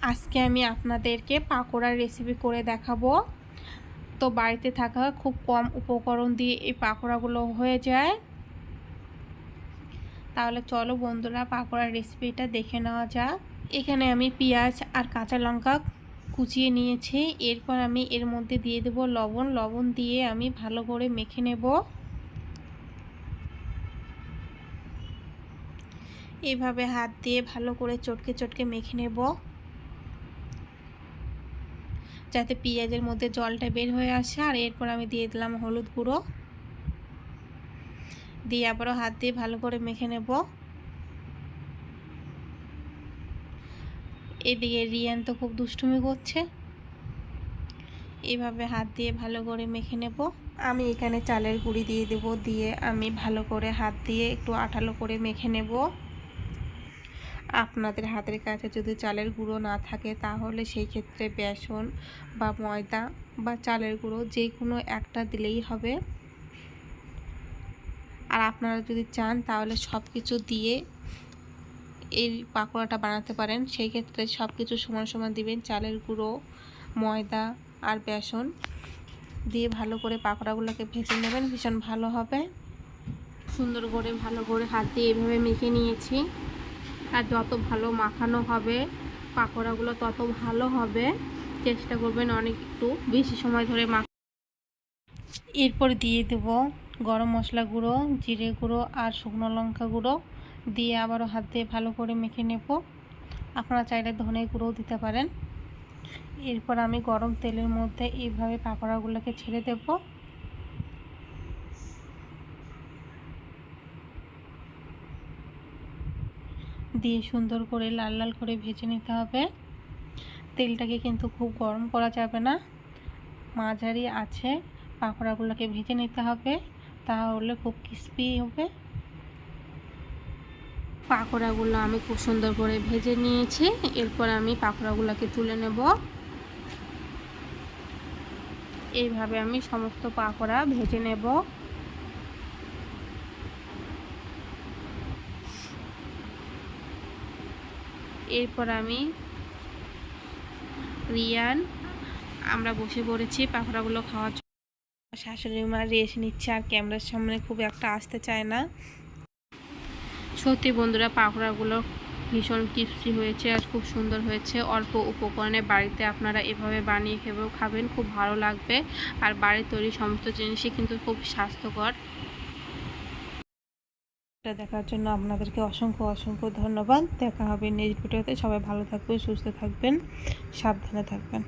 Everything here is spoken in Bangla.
আজকে আমি আপনাদেরকে পাকোড়ার রেসিপি করে দেখাবো। তো বাড়িতে থাকা খুব কম উপকরণ দিয়ে এই পাকোড়াগুলো হয়ে যায়। তাহলে চলো বন্ধুরা পাকোড়ার রেসিপিটা দেখে নেওয়া যাক। এখানে আমি পেঁয়াজ আর কাঁচা লঙ্কা কুচিয়ে নিয়েছি। এরপর আমি এর মধ্যে দিয়ে দেব লবণ দিয়ে আমি ভালো করে মেখে নেব। এইভাবে হাত দিয়ে ভালো করে চটকে মেখে নেব, যাতে পেঁয়াজের মধ্যে জলটা বের হয়ে আসে। আর এরপর আমি দিয়ে দিলাম হলুদ গুঁড়ো, দিয়ে আবারও হাত দিয়ে ভালো করে মেখে নেব। এদিকে রিয়ান তো খুব দুষ্টুমি করছে। এইভাবে হাত দিয়ে ভালো করে মেখে নেব। আমি এখানে চালের গুঁড়ি দিয়ে দেব, দিয়ে আমি ভালো করে হাত দিয়ে একটু আঠালো করে মেখে নেব। আপনাদের হাতের কাছে যদি চালের গুঁড়ো না থাকে তাহলে সেই ক্ষেত্রে বেসন বা ময়দা বা চালের গুঁড়ো যে কোনো একটা দিলেই হবে। আর আপনারা যদি চান তাহলে সব কিছু দিয়ে এই পাকোড়াটা বানাতে পারেন। সেই ক্ষেত্রে সব কিছু সমান সমান দিবেন, চালের গুঁড়ো, ময়দা আর বেসন দিয়ে ভালো করে পাকোড়াগুলোকে ভেজে নেবেন, ভীষণ ভালো হবে। সুন্দর করে ভালো করে হাত দিয়ে এভাবে মেখে নিয়েছি। আর যত ভালো মাখানো হবে পাকোড়াগুলো তত ভালো হবে। চেষ্টা করবেন অনেক একটু বেশি সময় ধরে এরপর দিয়ে দেব গরম মশলা গুঁড়ো, জিরে গুঁড়ো আর শুকনো লঙ্কা গুঁড়ো দিয়ে আবারও হাত দিয়ে ভালো করে মেখে নেব। আপনারা চাইলে ধনে গুঁড়োও দিতে পারেন। এরপর আমি গরম তেলের মধ্যে এইভাবে পাকোড়াগুলোকে ছেড়ে দেব। দিয়ে সুন্দর করে লাল লাল করে ভেজে নিতে হবে। তেলটাকে কিন্তু খুব গরম করা যাবে না, মাঝারি আছে পাকোড়াগুলোকে ভেজে নিতে হবে, তাহলে খুব ক্রিস্পি হবে। পাকোড়াগুলো আমি খুব সুন্দর করে ভেজে নিয়েছি। এরপর আমি পাকোড়াগুলোকে তুলে নেব। এইভাবে আমি সমস্ত পাকোড়া ভেজে নেব। এরপর আমি রিয়ান আমরা বসে পড়েছি পাকোড়াগুলো খাওয়ার জন্য। শাশুড়ি মা রেস্ট নিচ্ছে আর ক্যামেরার সামনে খুব একটা আসতে চায় না। সত্যি বন্ধুরা পাকোড়াগুলো ভীষণ ক্রিস্পি হয়েছে আর খুব সুন্দর হয়েছে। অল্প উপকরণে বাড়িতে আপনারা এভাবে বানিয়ে খাবেন, খুব ভালো লাগবে। আর বাড়ির তৈরি সমস্ত জিনিসই কিন্তু খুব স্বাস্থ্যকর। এটা দেখার জন্য আপনাদেরকে অসংখ্য ধন্যবাদ। দেখা হবে নেক্সট ভিডিওতে। সবাই ভালো থাকবেন, সুস্থ থাকবেন, সাবধানে থাকবেন।